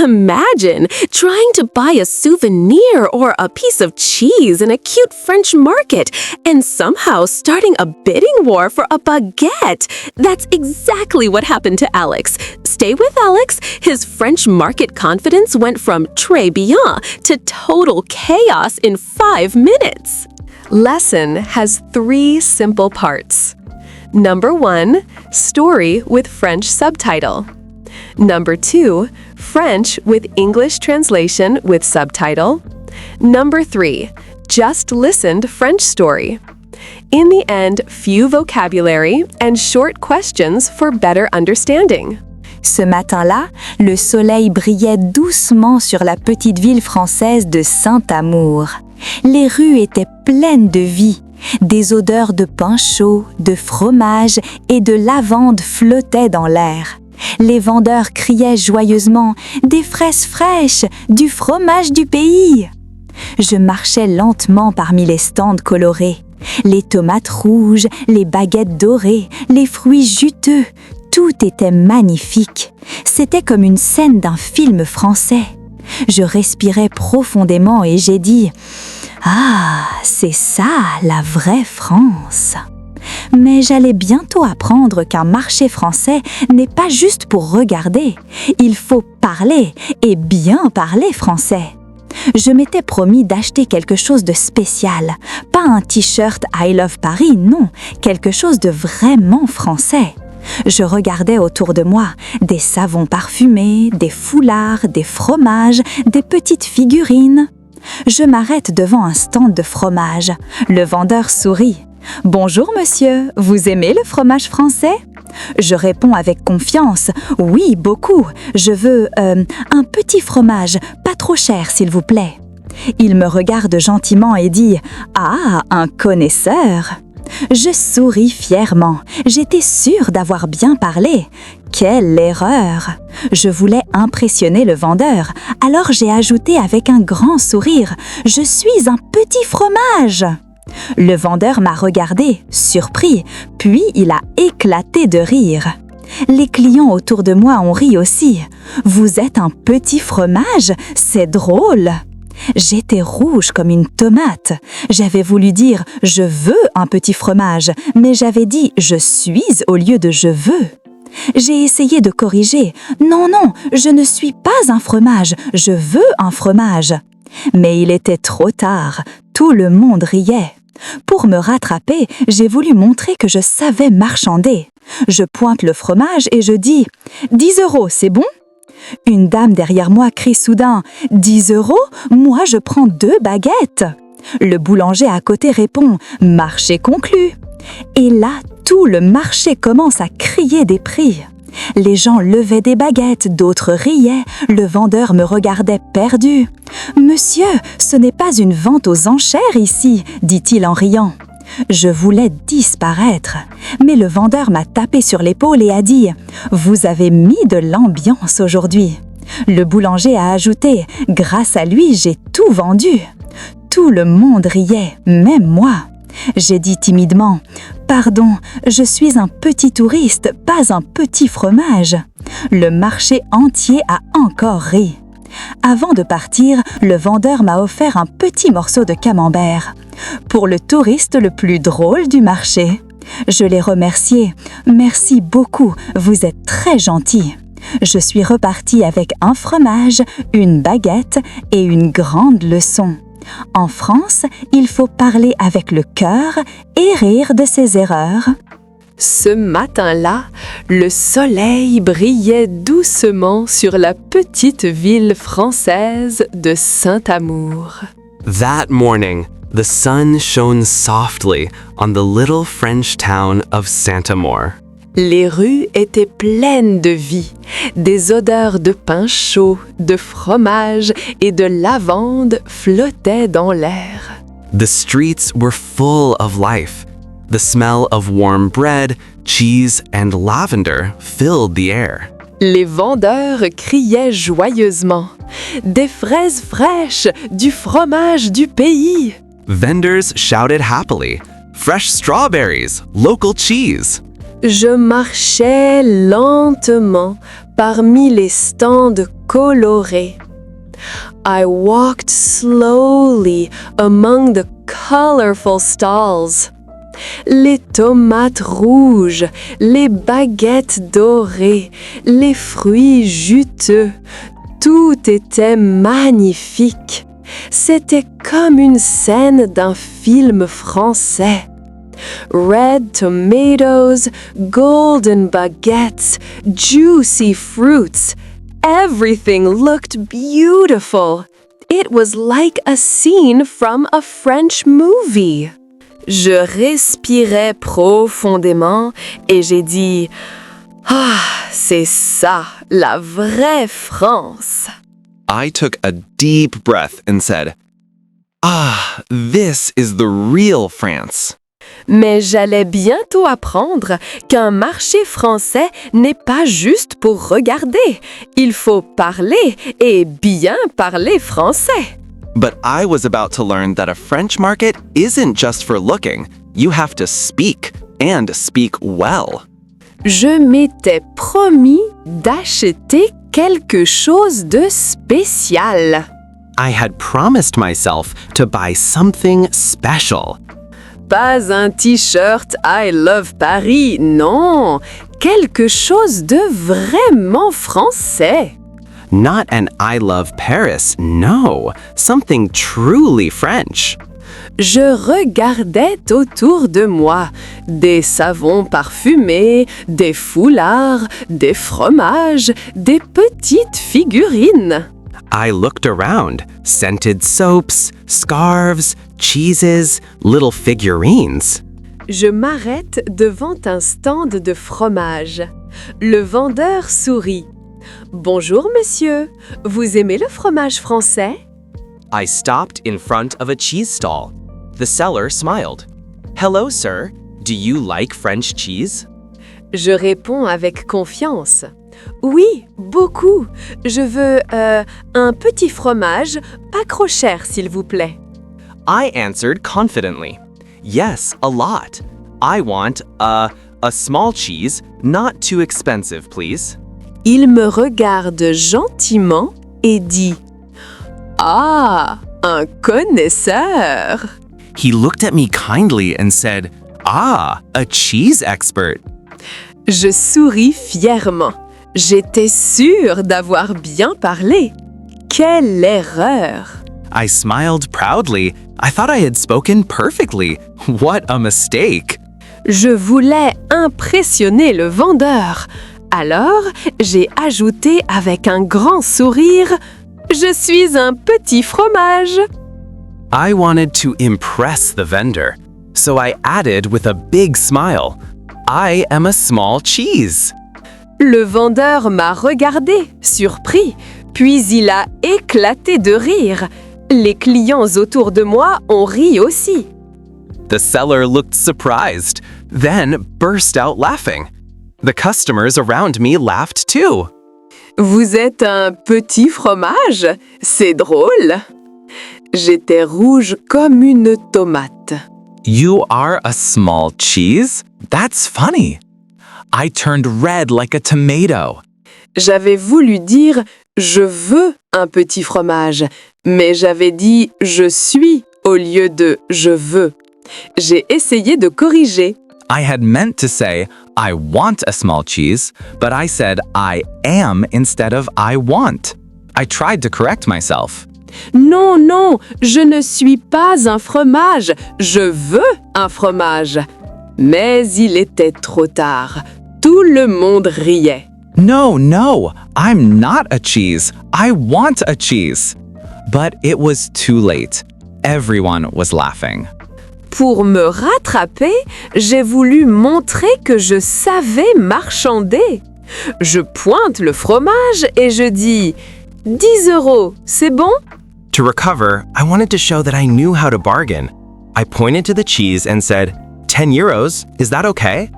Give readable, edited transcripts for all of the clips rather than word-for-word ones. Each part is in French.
Imagine trying to buy a souvenir or a piece of cheese in a cute French market and somehow starting a bidding war for a baguette. That's exactly what happened to Alex. Stay with Alex. His French market confidence went from très bien to total chaos in 5 minutes. Lesson has 3 simple parts. Number 1, story with French subtitle. Number 2, French with English translation with subtitle. Number 3, just listened French story. In the end, few vocabulary and short questions for better understanding. Ce matin-là, le soleil brillait doucement sur la petite ville française de Saint-Amour. Les rues étaient pleines de vie. Des odeurs de pain chaud, de fromage et de lavande flottaient dans l'air. Les vendeurs criaient joyeusement « Des fraises fraîches, du fromage du pays !» Je marchais lentement parmi les stands colorés. Les tomates rouges, les baguettes dorées, les fruits juteux, tout était magnifique. C'était comme une scène d'un film français. Je respirais profondément et j'ai dit « Ah, c'est ça la vraie France !» Mais j'allais bientôt apprendre qu'un marché français n'est pas juste pour regarder. Il faut parler et bien parler français. Je m'étais promis d'acheter quelque chose de spécial. Pas un t-shirt I Love Paris, non, quelque chose de vraiment français. Je regardais autour de moi des savons parfumés, des foulards, des fromages, des petites figurines. Je m'arrête devant un stand de fromage. Le vendeur sourit. « Bonjour monsieur, vous aimez le fromage français ?» Je réponds avec confiance. « Oui, beaucoup. Je veux un petit fromage, pas trop cher s'il vous plaît. » Il me regarde gentiment et dit « Ah, un connaisseur !» Je souris fièrement. J'étais sûre d'avoir bien parlé. Quelle erreur! Je voulais impressionner le vendeur, alors j'ai ajouté avec un grand sourire « Je suis un petit fromage !» Le vendeur m'a regardé, surpris, puis il a éclaté de rire. Les clients autour de moi ont ri aussi. « Vous êtes un petit fromage? C'est drôle !» J'étais rouge comme une tomate. J'avais voulu dire « je veux un petit fromage », mais j'avais dit « je suis » au lieu de « je veux ». J'ai essayé de corriger « non, non, je ne suis pas un fromage, je veux un fromage ». Mais il était trop tard, tout le monde riait. Pour me rattraper, j'ai voulu montrer que je savais marchander. Je pointe le fromage et je dis « 10 €, c'est bon ?» Une dame derrière moi crie soudain « 10 €? Moi je prends 2 baguettes !» Le boulanger à côté répond « Marché conclu !» Et là, tout le marché commence à crier des prix. Les gens levaient des baguettes, d'autres riaient, le vendeur me regardait perdu. « Monsieur, ce n'est pas une vente aux enchères ici !» dit-il en riant. Je voulais disparaître, mais le vendeur m'a tapé sur l'épaule et a dit « Vous avez mis de l'ambiance aujourd'hui !» Le boulanger a ajouté « Grâce à lui, j'ai tout vendu !» Tout le monde riait, même moi. J'ai dit timidement « Pardon, je suis un petit touriste, pas un petit fromage !» Le marché entier a encore ri. Avant de partir, le vendeur m'a offert un petit morceau de camembert. Pour le touriste le plus drôle du marché. Je l'ai remercié. « Merci beaucoup, vous êtes très gentil. » Je suis repartie avec un fromage, une baguette et une grande leçon. En France, il faut parler avec le cœur et rire de ses erreurs. Ce matin-là, le soleil brillait doucement sur la petite ville française de Saint-Amour. That morning, the sun shone softly on the little French town of Saint-Amour. Les rues étaient pleines de vie, des odeurs de pain chaud, de fromage et de lavande flottaient dans l'air. The streets were full of life. The smell of warm bread, cheese, and lavender filled the air. Les vendeurs criaient joyeusement « Des fraises fraîches, du fromage du pays !» Vendors shouted happily, "Fresh strawberries, local cheese!" Je marchais lentement parmi les stands colorés. I walked slowly among the colorful stalls. Les tomates rouges, les baguettes dorées, les fruits juteux, tout était magnifique. C'était comme une scène d'un film français. Red tomatoes, golden baguettes, juicy fruits. Everything looked beautiful. It was like a scene from a French movie. Je respirais profondément et j'ai dit « Ah, c'est ça, la vraie France !» I took a deep breath and said, "Ah, this is the real France." Mais j'allais bientôt apprendre qu'un marché français n'est pas juste pour regarder. Il faut parler et bien parler français. But I was about to learn that a French market isn't just for looking. You have to speak, and speak well. Je m'étais promis d'acheter quelque chose de spécial. I had promised myself to buy something special. Pas un t-shirt I love Paris, non, quelque chose de vraiment français. Not an I love Paris, no, something truly French. Je regardais autour de moi des savons parfumés, des foulards, des fromages, des petites figurines. I looked around, scented soaps, scarves, cheeses, little figurines. Je m'arrête devant un stand de fromage. Le vendeur sourit. Bonjour monsieur, vous aimez le fromage français? I stopped in front of a cheese stall. The seller smiled. Hello, sir. Do you like French cheese? Je réponds avec confiance. Oui, beaucoup. Je veux un petit fromage, pas trop cher, s'il vous plaît. I answered confidently. Yes, a lot. I want a small cheese, not too expensive, please. Il me regarde gentiment et dit « Ah, un connaisseur !» He looked at me kindly and said, "Ah, a cheese expert." Je souris fièrement. J'étais sûre d'avoir bien parlé. Quelle erreur! I smiled proudly. I thought I had spoken perfectly. What a mistake. Je voulais impressionner le vendeur. Alors, j'ai ajouté avec un grand sourire « Je suis un petit fromage !» I wanted to impress the vendor, so I added with a big smile, "I am a small cheese." Le vendeur m'a regardé, surpris, puis il a éclaté de rire. Les clients autour de moi ont ri aussi. The seller looked surprised, then burst out laughing. The customers around me laughed too. Vous êtes un petit fromage? C'est drôle. J'étais rouge comme une tomate. You are a small cheese? That's funny. I turned red like a tomato. J'avais voulu dire « je veux un petit fromage », mais j'avais dit « je suis » au lieu de « je veux ». J'ai essayé de corriger. I had meant to say, I want a small cheese, but I said I am instead of I want. I tried to correct myself. Non, non, je ne suis pas un fromage, je veux un fromage. Mais il était trop tard. Tout le monde riait. No, I'm not a cheese. I want a cheese. But it was too late. Everyone was laughing. Pour me rattraper, j'ai voulu montrer que je savais marchander. Je pointe le fromage et je dis « 10 €, c'est bon ?» To recover, I wanted to show that I knew how to bargain. I pointed to the cheese and said, 10 euros, is that okay?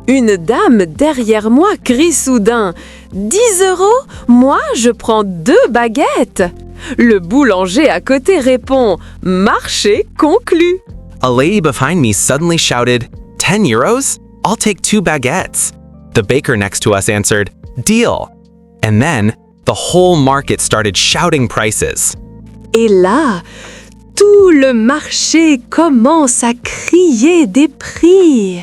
Une dame derrière moi crie soudain « 10 €? Moi, je prends 2 baguettes !» Le boulanger à côté répond « Marché conclu !» A lady behind me suddenly shouted, 10 euros? I'll take 2 baguettes. The baker next to us answered, deal. And then, The whole market started shouting prices. Et là, tout le marché commence à crier des prix.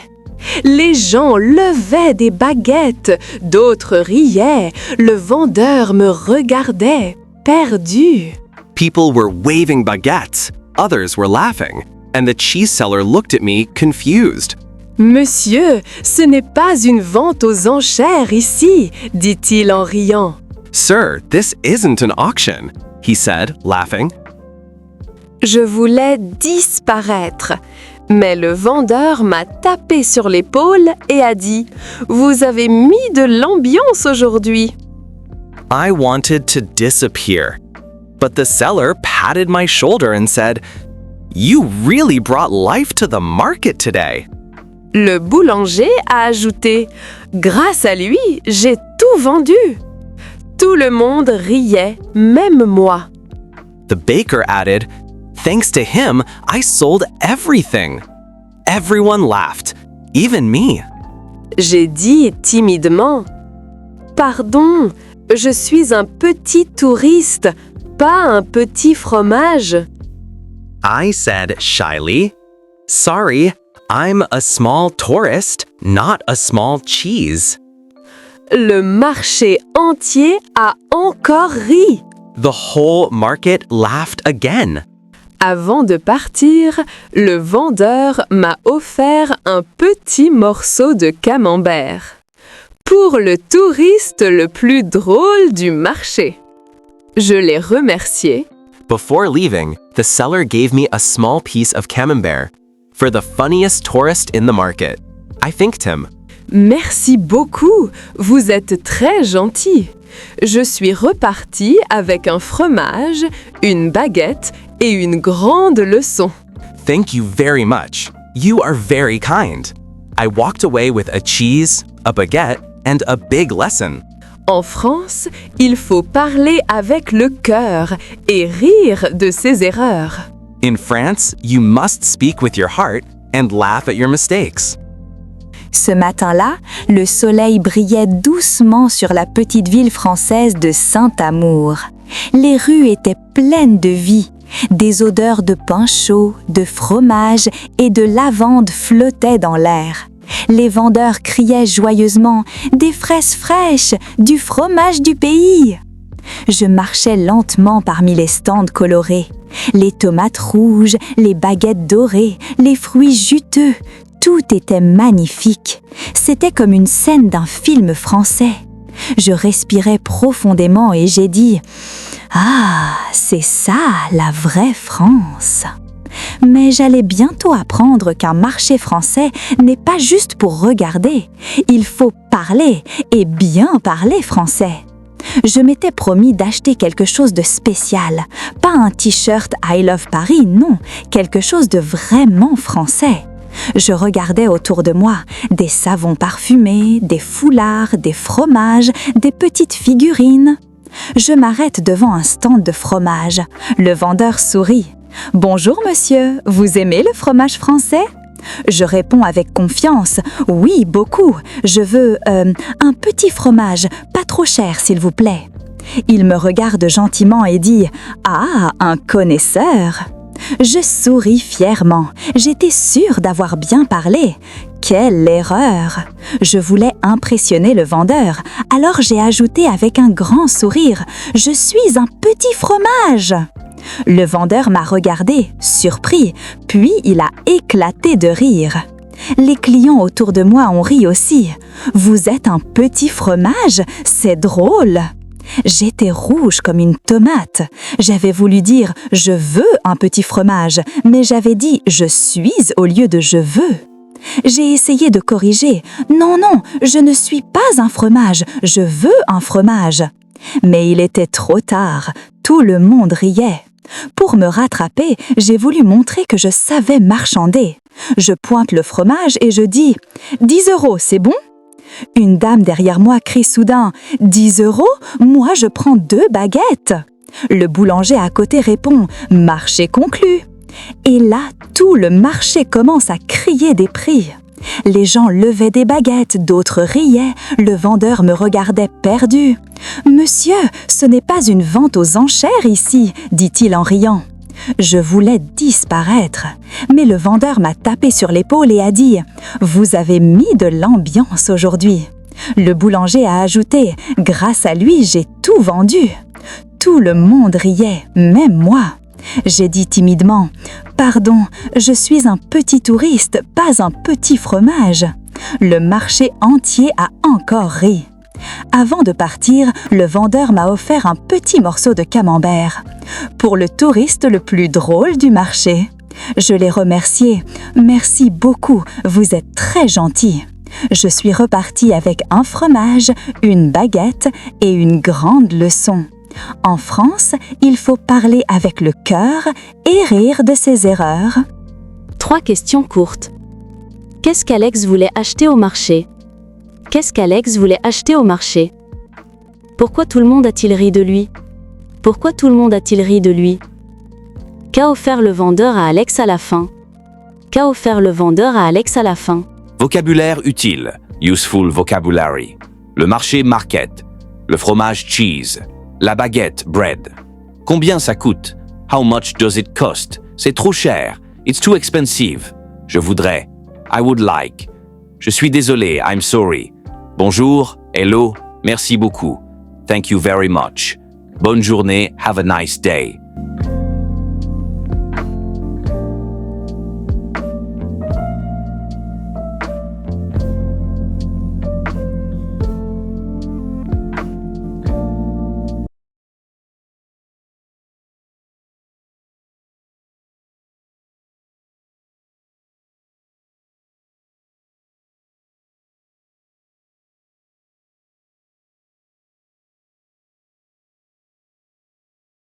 Les gens levaient des baguettes, d'autres riaient, le vendeur me regardait, perdu. People were waving baguettes, others were laughing, and the cheese seller looked at me confused. Monsieur, ce n'est pas une vente aux enchères ici, dit-il en riant. Sir, this isn't an auction, he said, laughing. Je voulais disparaître, mais le vendeur m'a tapé sur l'épaule et a dit « Vous avez mis de l'ambiance aujourd'hui !» I wanted to disappear, but the seller patted my shoulder and said, "You really brought life to the market today." Le boulanger a ajouté « Grâce à lui, j'ai tout vendu !» Tout le monde riait, même moi. The baker added, "Thanks to him, I sold everything." Everyone laughed, even me. J'ai dit timidement « Pardon, je suis un petit touriste, pas un petit fromage. » I said shyly, "Sorry, I'm a small tourist, not a small cheese." Le marché entier a encore ri. The whole market laughed again. Avant de partir, le vendeur m'a offert un petit morceau de camembert. Pour le touriste le plus drôle du marché. Je l'ai remercié. Before leaving, the seller gave me a small piece of camembert for the funniest tourist in the market. I thanked him. Merci beaucoup, vous êtes très gentil. Je suis repartie avec un fromage, une baguette et une grande leçon. Thank you very much. You are very kind. I walked away with a cheese, a baguette, and a big lesson. En France, il faut parler avec le cœur et rire de ses erreurs. In France, you must speak with your heart and laugh at your mistakes. Ce matin-là, le soleil brillait doucement sur la petite ville française de Saint-Amour. Les rues étaient pleines de vie. Des odeurs de pain chaud, de fromage et de lavande flottaient dans l'air. Les vendeurs criaient joyeusement « Des fraises fraîches, du fromage du pays !» Je marchais lentement parmi les stands colorés. Les tomates rouges, les baguettes dorées, les fruits juteux, tout était magnifique. C'était comme une scène d'un film français. Je respirais profondément et j'ai dit « Ah, c'est ça la vraie France !» Mais j'allais bientôt apprendre qu'un marché français n'est pas juste pour regarder. Il faut parler et bien parler français. Je m'étais promis d'acheter quelque chose de spécial. Pas un t-shirt I Love Paris, non, quelque chose de vraiment français. Je regardais autour de moi des savons parfumés, des foulards, des fromages, des petites figurines. Je m'arrête devant un stand de fromage. Le vendeur sourit. « Bonjour monsieur, vous aimez le fromage français ?» Je réponds avec confiance. « Oui, beaucoup. Je veux un petit fromage, pas trop cher s'il vous plaît. » Il me regarde gentiment et dit « Ah, un connaisseur !» Je souris fièrement. J'étais sûre d'avoir bien parlé. Quelle erreur! Je voulais impressionner le vendeur, alors j'ai ajouté avec un grand sourire « Je suis un petit fromage !» Le vendeur m'a regardé, surpris, puis il a éclaté de rire. Les clients autour de moi ont ri aussi. « Vous êtes un petit fromage? C'est drôle !» J'étais rouge comme une tomate. J'avais voulu dire « je veux un petit fromage », mais j'avais dit « je suis » au lieu de « je veux ». J'ai essayé de corriger « non, non, je ne suis pas un fromage, je veux un fromage ». Mais il était trop tard, tout le monde riait. Pour me rattraper, j'ai voulu montrer que je savais marchander. Je pointe le fromage et je dis « 10 €, c'est bon ?» Une dame derrière moi crie soudain « 10 €? Moi je prends 2 baguettes !» Le boulanger à côté répond « Marché conclu !» Et là, tout le marché commence à crier des prix. Les gens levaient des baguettes, d'autres riaient, le vendeur me regardait perdu. « Monsieur, ce n'est pas une vente aux enchères ici », dit-il en riant. Je voulais disparaître, mais le vendeur m'a tapé sur l'épaule et a dit « Vous avez mis de l'ambiance aujourd'hui ». Le boulanger a ajouté « Grâce à lui, j'ai tout vendu ». Tout le monde riait, même moi. J'ai dit timidement « Pardon, je suis un petit touriste, pas un petit fromage ». Le marché entier a encore ri. Avant de partir, le vendeur m'a offert un petit morceau de camembert. Pour le touriste le plus drôle du marché. Je l'ai remercié. « Merci beaucoup, vous êtes très gentil ». Je suis repartie avec un fromage, une baguette et une grande leçon. En France, il faut parler avec le cœur et rire de ses erreurs. 3 questions courtes. Qu'est-ce qu'Alex voulait acheter au marché? Qu'est-ce qu'Alex voulait acheter au marché? Pourquoi tout le monde a-t-il ri de lui? Pourquoi tout le monde a-t-il ri de lui? Qu'a offert le vendeur à Alex à la fin? Qu'a offert le vendeur à Alex à la fin? Vocabulaire utile, useful vocabulary. Le marché market. Le fromage cheese. La baguette bread. Combien ça coûte? How much does it cost? C'est trop cher. It's too expensive. Je voudrais. I would like. Je suis désolé. I'm sorry. Bonjour. Hello. Merci beaucoup. Thank you very much. Bonne journée. Have a nice day.